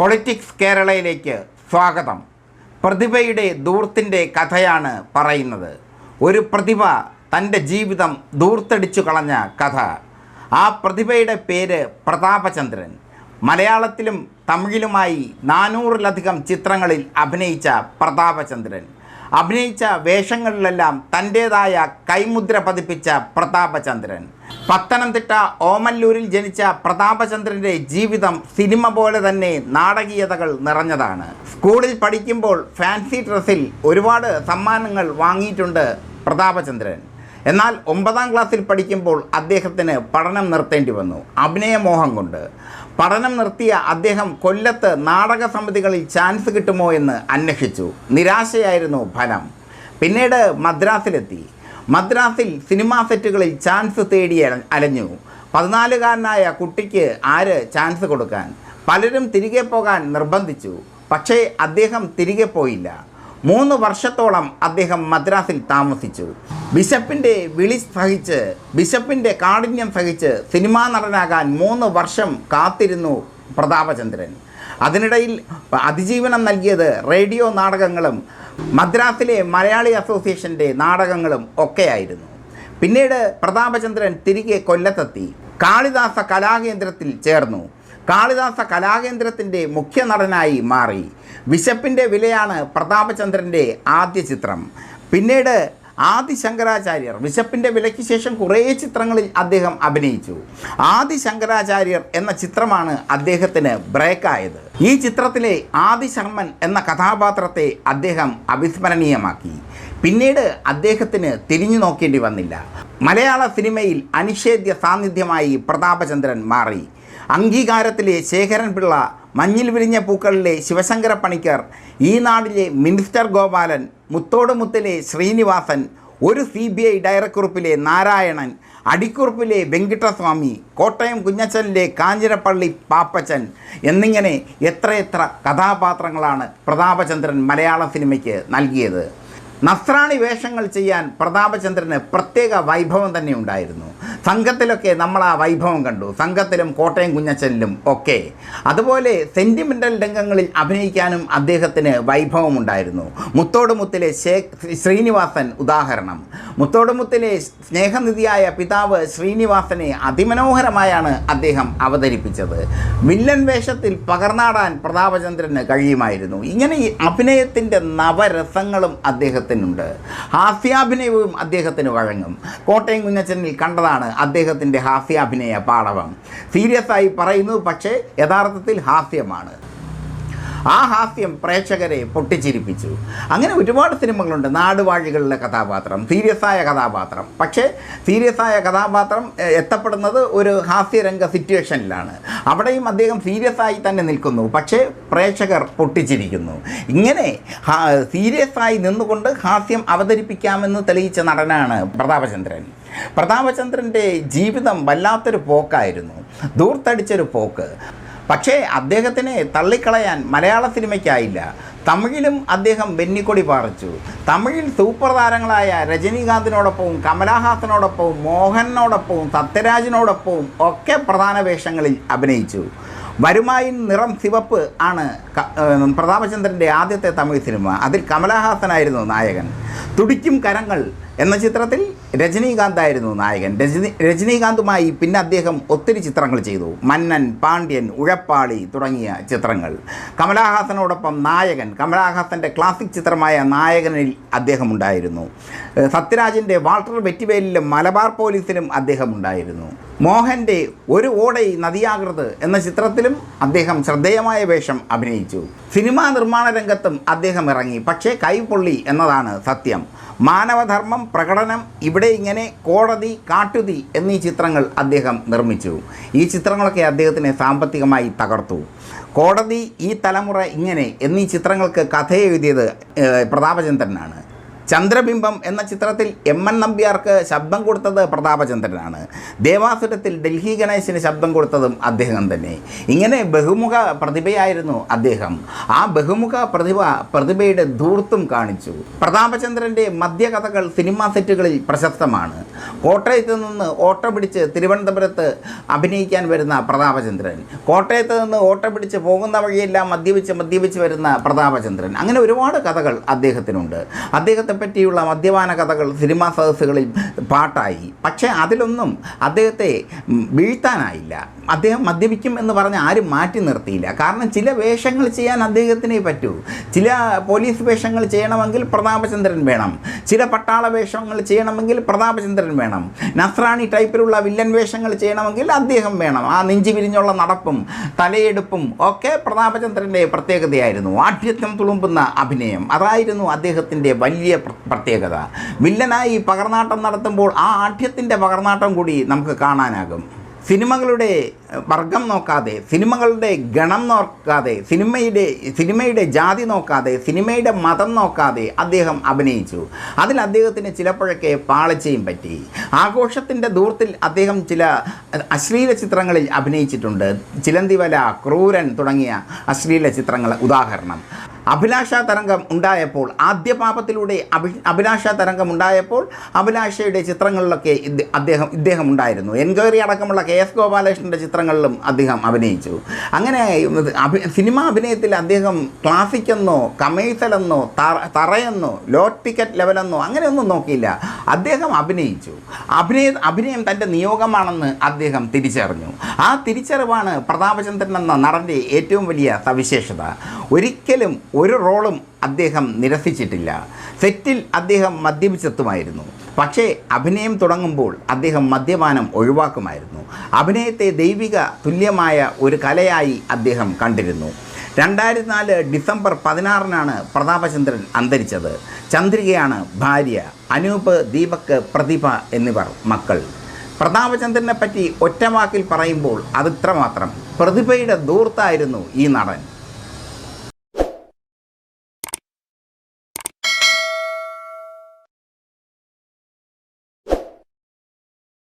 Politics കേരളയിലേക്ക് സ്വാഗതം. പ്രതിഭയുടെ ധൂർത്തിൻ്റെ കഥയാണ് പറയുന്നത്. ഒരു പ്രതിഭ തൻ്റെ ജീവിതം ധൂർത്തടിച്ചു കളഞ്ഞ കഥ. ആ പ്രതിഭയുടെ പേര് പ്രതാപചന്ദ്രൻ. മലയാളത്തിലും തമിഴിലുമായി 400-ലധികം ചിത്രങ്ങളിൽ അഭിനയിച്ച പ്രതാപചന്ദ്രൻ. അഭിനയിച്ച വേഷങ്ങളിലെല്ലാം തൻ്റേതായ കൈമുദ്ര പതിപ്പിച്ച പ്രതാപചന്ദ്രൻ. പത്തനംതിട്ട ഓമല്ലൂരിൽ ജനിച്ച പ്രതാപചന്ദ്രൻ്റെ ജീവിതം സിനിമ പോലെ തന്നെ നാടകീയതകൾ നിറഞ്ഞതാണ്. സ്കൂളിൽ പഠിക്കുമ്പോൾ ഫാൻസി ഡ്രസ്സിൽ ഒരുപാട് സമ്മാനങ്ങൾ വാങ്ങിയിട്ടുണ്ട് പ്രതാപചന്ദ്രൻ. എന്നാൽ 9ാം ക്ലാസ്സിൽ പഠിക്കുമ്പോൾ അദ്ദേഹത്തിന് പഠനം നിർത്തേണ്ടി വന്നു. അഭിനയമോഹം കൊണ്ട് പഠനം നിർത്തിയ അദ്ദേഹം കൊല്ലത്ത് നാടക സമിതികളിൽ ചാൻസ് കിട്ടുമോ എന്ന് അന്വേഷിച്ചു. നിരാശയായിരുന്നു ഫലം. പിന്നീട് മദ്രാസിലെത്തി. മദ്രാസിൽ സിനിമാ സെറ്റുകളിൽ ചാൻസ് തേടി അലഞ്ഞു. 14കാരനായ കുട്ടിക്ക് ആര് ചാൻസ് കൊടുക്കാൻ? പലരും തിരികെ പോകാൻ നിർബന്ധിച്ചു. പക്ഷേ അദ്ദേഹം തിരികെ പോയില്ല. 3 വർഷത്തോളം അദ്ദേഹം മദ്രാസിൽ താമസിച്ചു. ബിഷപ്പിൻ്റെ വിളി സഹിച്ച്, ബിഷപ്പിൻ്റെ കാഠിന്യം സഹിച്ച് സിനിമാ നടനാകാൻ 3 വർഷം കാത്തിരുന്നു പ്രതാപചന്ദ്രൻ. അതിനിടയിൽ അതിജീവനം നൽകിയത് റേഡിയോ നാടകങ്ങളും മദ്രാസിലെ മലയാളി അസോസിയേഷൻ്റെ നാടകങ്ങളും ഒക്കെയായിരുന്നു. പിന്നീട് പ്രതാപചന്ദ്രൻ തിരികെ കൊല്ലത്തെത്തി. കാളിദാസ കലാകേന്ദ്രത്തിൽ ചേർന്നു. കാളിദാസ കലാകേന്ദ്രത്തിൻ്റെ മുഖ്യ നടനായി മാറി. ബിഷപ്പിൻ്റെ വിലയാണ് പ്രതാപചന്ദ്രൻ്റെ ആദ്യ ചിത്രം. പിന്നീട് ആദിശങ്കരാചാര്യർ, ബിഷപ്പിൻ്റെ വിലയ്ക്ക് ശേഷം കുറേ ചിത്രങ്ങളിൽ അദ്ദേഹം അഭിനയിച്ചു. ആദിശങ്കരാചാര്യർ എന്ന ചിത്രമാണ് അദ്ദേഹത്തിന് ബ്രേക്കായത്. ഈ ചിത്രത്തിലെ ആദിശർമ്മൻ എന്ന കഥാപാത്രത്തെ അദ്ദേഹം അവിസ്മരണീയമാക്കി. പിന്നീട് അദ്ദേഹത്തിന് തിരിഞ്ഞു നോക്കേണ്ടി വന്നില്ല. മലയാള സിനിമയിൽ അനിഷേധ്യ സാന്നിധ്യമായി പ്രതാപചന്ദ്രൻ മാറി. അംഗീകാരത്തിലെ ശേഖരൻ പിള്ള, മഞ്ഞിൽ വിരിഞ്ഞ പൂക്കളിലെ ശിവശങ്കര പണിക്കർ, ഈ നാടിലെ മിനിസ്റ്റർ ഗോപാലൻ, മുത്തോട് മുത്തിലെ ശ്രീനിവാസൻ, ഒരു CBI ഡയറക്കുറിപ്പിലെ നാരായണൻ, അടിക്കുറിപ്പിലെ വെങ്കിട്ടസ്വാമി, കോട്ടയം കുഞ്ഞച്ചനിലെ കാഞ്ഞിരപ്പള്ളി പാപ്പച്ചൻ എന്നിങ്ങനെ എത്രയെത്ര കഥാപാത്രങ്ങളാണ് പ്രതാപചന്ദ്രൻ മലയാള സിനിമയ്ക്ക് നൽകിയത്. നസ്രാണി വേഷങ്ങൾ ചെയ്യാൻ പ്രതാപചന്ദ്രന് പ്രത്യേക വൈഭവം തന്നെ ഉണ്ടായിരുന്നു. സംഘത്തിലൊക്കെ നമ്മൾ ആ വൈഭവം കണ്ടു. സംഘത്തിലും കോട്ടയം കുഞ്ഞച്ചനിലും ഒക്കെ. അതുപോലെ സെൻറ്റിമെൻ്റൽ രംഗങ്ങളിൽ അഭിനയിക്കാനും അദ്ദേഹത്തിന് വൈഭവമുണ്ടായിരുന്നു. മുത്തോട് മുത്തിലെ ശ്രീനിവാസൻ ഉദാഹരണം. മുത്തോട് മുത്തിലെ സ്നേഹനിധിയായ പിതാവ് ശ്രീനിവാസനെ അതിമനോഹരമായാണ് അദ്ദേഹം അവതരിപ്പിച്ചത്. വില്ലൻ വേഷത്തിൽ പകർന്നാടാൻ പ്രതാപചന്ദ്രന് കഴിയുമായിരുന്നു. ഇങ്ങനെ ഈ അഭിനയത്തിൻ്റെ നവരസങ്ങളും അദ്ദേഹത്തിനുണ്ട്. ഹാസ്യാഭിനയവും അദ്ദേഹത്തിന് വഴങ്ങും. കോട്ടയം കുഞ്ഞച്ചനിൽ കണ്ടതാണ് അദ്ദേഹത്തിൻ്റെ ഹാസ്യാഭിനയ പാടവം. സീരിയസ് ആയി പറയുന്നു, പക്ഷേ യഥാർത്ഥത്തിൽ ഹാസ്യമാണ്. ആ ഹാസ്യം പ്രേക്ഷകരെ പൊട്ടിച്ചിരിപ്പിച്ചു. അങ്ങനെ ഒരുപാട് സിനിമകളുണ്ട്. നാടുവാഴികളിലെ കഥാപാത്രം, സീരിയസായ കഥാപാത്രം. പക്ഷേ സീരിയസായ കഥാപാത്രം എത്തപ്പെടുന്നത് ഒരു ഹാസ്യരംഗ സിറ്റുവേഷനിലാണ്. അവിടെയും അദ്ദേഹം സീരിയസായി തന്നെ നിൽക്കുന്നു, പക്ഷേ പ്രേക്ഷകർ പൊട്ടിച്ചിരിക്കുന്നു. ഇങ്ങനെ സീരിയസായി നിന്നുകൊണ്ട് ഹാസ്യം അവതരിപ്പിക്കാമെന്ന് തെളിയിച്ച നടനാണ് പ്രതാപചന്ദ്രൻ. പ്രതാപചന്ദ്രൻ്റെ ജീവിതം വല്ലാത്തൊരു പോക്കായിരുന്നു, ധൂർത്തടിച്ചൊരു പോക്ക്. പക്ഷേ അദ്ദേഹത്തിനെ തള്ളിക്കളയാൻ മലയാള സിനിമയ്ക്കായില്ല. തമിഴിലും അദ്ദേഹം വെന്നിക്കൊടി പാറിച്ചു. തമിഴിൽ സൂപ്പർ താരങ്ങളായ രജനീകാന്തിനോടൊപ്പവും കമലഹാസനോടൊപ്പവും മോഹനോടൊപ്പവും സത്യരാജിനോടൊപ്പവും ഒക്കെ പ്രധാന വേഷങ്ങളിൽ അഭിനയിച്ചു. വരുമായിൻ നിറം സിവപ്പ് ആണ് പ്രതാപചന്ദ്രൻ്റെ ആദ്യത്തെ തമിഴ് സിനിമ. അതിൽ കമലഹാസനായിരുന്നു നായകൻ. തുടിക്കും കരങ്ങൾ എന്ന ചിത്രത്തിൽ രജനീകാന്തായിരുന്നു നായകൻ. രജനീകാന്തുമായി പിന്നെ അദ്ദേഹം ഒത്തിരി ചിത്രങ്ങൾ ചെയ്തു. മന്നൻ, പാണ്ഡ്യൻ, ഉഴപ്പാളി തുടങ്ങിയ ചിത്രങ്ങൾ. കമലഹാസനോടൊപ്പം നായകൻ, കമലഹാസൻ്റെ ക്ലാസിക് ചിത്രമായ നായകനിൽ അദ്ദേഹം ഉണ്ടായിരുന്നു. സത്യരാജിൻ്റെ വാൾട്ടർ വെറ്റിവേലിലും മലബാർ പോലീസിലും അദ്ദേഹം ഉണ്ടായിരുന്നു. മോഹൻ്റെ ഒരു ഓടൈ നദിയാകൃത് എന്ന ചിത്രത്തിലും അദ്ദേഹം ശ്രദ്ധേയമായ വേഷം അഭിനയിച്ചു. സിനിമാ നിർമ്മാണ രംഗത്തും അദ്ദേഹം ഇറങ്ങി. പക്ഷേ കൈപൊള്ളി എന്നതാണ് സത്യം. മാനവധർമ്മം, പ്രകടനം, ഇവിടെ ഇങ്ങനെ, കോടതി, കാട്ടുതീ എന്നീ ചിത്രങ്ങൾ അദ്ദേഹം നിർമ്മിച്ചു. ഈ ചിത്രങ്ങളൊക്കെ അദ്ദേഹത്തിനെ സാമ്പത്തികമായി തകർത്തു. കോടതി, ഈ തലമുറ ഇങ്ങനെ എന്നീ ചിത്രങ്ങൾക്ക് കഥ എഴുതിയത് പ്രതാപചന്ദ്രനാണ്. ചന്ദ്രബിംബം എന്ന ചിത്രത്തിൽ എം.എൻ. നമ്പ്യാർക്ക് ശബ്ദം കൊടുത്തത് പ്രതാപചന്ദ്രനാണ്. ദേവാസുരത്തിൽ ഡൽഹി ഗണേശന് ശബ്ദം കൊടുത്തതും അദ്ദേഹം തന്നെ. ഇങ്ങനെ ബഹുമുഖ പ്രതിഭയായിരുന്നു അദ്ദേഹം. ആ ബഹുമുഖ പ്രതിഭയുടെ ധൂർത്തും കാണിച്ചു. പ്രതാപചന്ദ്രൻ്റെ മദ്യകഥകൾ സിനിമാ സെറ്റുകളിൽ പ്രശസ്തമാണ്. കോട്ടയത്ത് നിന്ന് ഓട്ടോ പിടിച്ച് തിരുവനന്തപുരത്ത് അഭിനയിക്കാൻ വരുന്ന പ്രതാപചന്ദ്രൻ, കോട്ടയത്ത് നിന്ന് ഓട്ടോ പിടിച്ച് പോകുന്ന വഴിയെല്ലാം മദ്യപിച്ച് വരുന്ന പ്രതാപചന്ദ്രൻ, അങ്ങനെ ഒരുപാട് കഥകൾ അദ്ദേഹത്തിനുണ്ട്. അദ്ദേഹത്തെ പറ്റിയുള്ള മദ്യപാന കഥകൾ സിനിമാ സദസ്സുകളിൽ പാട്ടായി. പക്ഷേ അതിലൊന്നും അദ്ദേഹത്തെ വീഴ്ത്താനായില്ല. അദ്ദേഹം മദ്യപിക്കും എന്ന് പറഞ്ഞ് ആരും മാറ്റി നിർത്തിയില്ല. കാരണം ചില വേഷങ്ങൾ ചെയ്യാൻ അദ്ദേഹത്തിനേ പറ്റൂ. ചില പോലീസ് വേഷങ്ങൾ ചെയ്യണമെങ്കിൽ പ്രതാപചന്ദ്രൻ വേണം, ചില പട്ടാള വേഷങ്ങൾ ചെയ്യണമെങ്കിൽ പ്രതാപചന്ദ്രൻ വേണം, നസ്രാണി ടൈപ്പിലുള്ള വില്ലൻ വേഷങ്ങൾ ചെയ്യണമെങ്കിൽ അദ്ദേഹം വേണം. ആ നെഞ്ചി വിരിഞ്ഞുള്ള നടപ്പും തലയെടുപ്പും ഒക്കെ പ്രതാപചന്ദ്രൻ്റെ പ്രത്യേകതയായിരുന്നു. ആഢ്യത്വം തുളുമ്പുന്ന അഭിനയം, അതായിരുന്നു അദ്ദേഹത്തിൻ്റെ വലിയ പ്രത്യേകത. വില്ലനായി പകർനാട്ടം നടത്തുമ്പോൾ ആ ആഢ്യത്തിൻ്റെ പകർനാട്ടം കൂടി നമുക്ക് കാണാനാകും. സിനിമകളുടെ വർഗം നോക്കാതെ, സിനിമകളുടെ ഗണം നോക്കാതെ, സിനിമയുടെ ജാതി നോക്കാതെ, സിനിമയുടെ മതം നോക്കാതെ അദ്ദേഹം അഭിനയിച്ചു. അതിൽ അദ്ദേഹത്തിന് ചിലപ്പോഴൊക്കെ പാളിച്ചയും പറ്റി. ആഘോഷത്തിൻ്റെ ദൂരത്തിൽ അദ്ദേഹം ചില അശ്ലീല ചിത്രങ്ങളിൽ അഭിനയിച്ചിട്ടുണ്ട്. ചിലന്തിവല, ക്രൂരൻ തുടങ്ങിയ അശ്ലീല ചിത്രങ്ങൾ ഉദാഹരണം. അഭിലാഷ തരംഗം ഉണ്ടായപ്പോൾ, ആദ്യ പാപത്തിലൂടെ അഭിലാഷ തരംഗം ഉണ്ടായപ്പോൾ അഭിലാഷയുടെ ചിത്രങ്ങളിലൊക്കെ ഇദ്ദേഹം ഉണ്ടായിരുന്നു. എൻക്വയറി അടക്കമുള്ള കെ.എസ്. ഗോപാലകൃഷ്ണൻ്റെ ചിത്രങ്ങളിലും അദ്ദേഹം അഭിനയിച്ചു. അങ്ങനെ സിനിമാ അഭിനയത്തിൽ അദ്ദേഹം ക്ലാസിക്കെന്നോ കമേഴ്സലെന്നോ തറയെന്നോ ലോ ടിക്കറ്റ് ലെവലെന്നോ അങ്ങനെയൊന്നും നോക്കിയില്ല. അദ്ദേഹം അഭിനയിച്ചു. അഭിനയം തൻ്റെ നിയോഗമാണെന്ന് അദ്ദേഹം തിരിച്ചറിഞ്ഞു. ആ തിരിച്ചറിവാണ് പ്രതാപചന്ദ്രൻ എന്ന നടൻ്റെ ഏറ്റവും വലിയ സവിശേഷത. ഒരിക്കലും ഒരു റോളും അദ്ദേഹം നിരസിച്ചിട്ടില്ല. സെറ്റിൽ അദ്ദേഹം മദ്യപിച്ചെത്തുമായിരുന്നു. പക്ഷേ അഭിനയം തുടങ്ങുമ്പോൾ അദ്ദേഹം മദ്യപാനം ഒഴിവാക്കുമായിരുന്നു. അഭിനയത്തെ ദൈവിക തുല്യമായ ഒരു കലയായി അദ്ദേഹം കണ്ടിരുന്നു. 2004 ഡിസംബർ 16 പ്രതാപചന്ദ്രൻ അന്തരിച്ചത്. ചന്ദ്രികയാണ് ഭാര്യ. അനൂപ്, ദീപക്, പ്രതിഭ എന്നിവർ മക്കൾ. പ്രതാപചന്ദ്രനെ പറ്റി ഒറ്റവാക്കിൽ പറയുമ്പോൾ അതിത്രമാത്രം പ്രതിഭയുടെ ധൂർത്തായിരുന്നു ഈ നടൻ.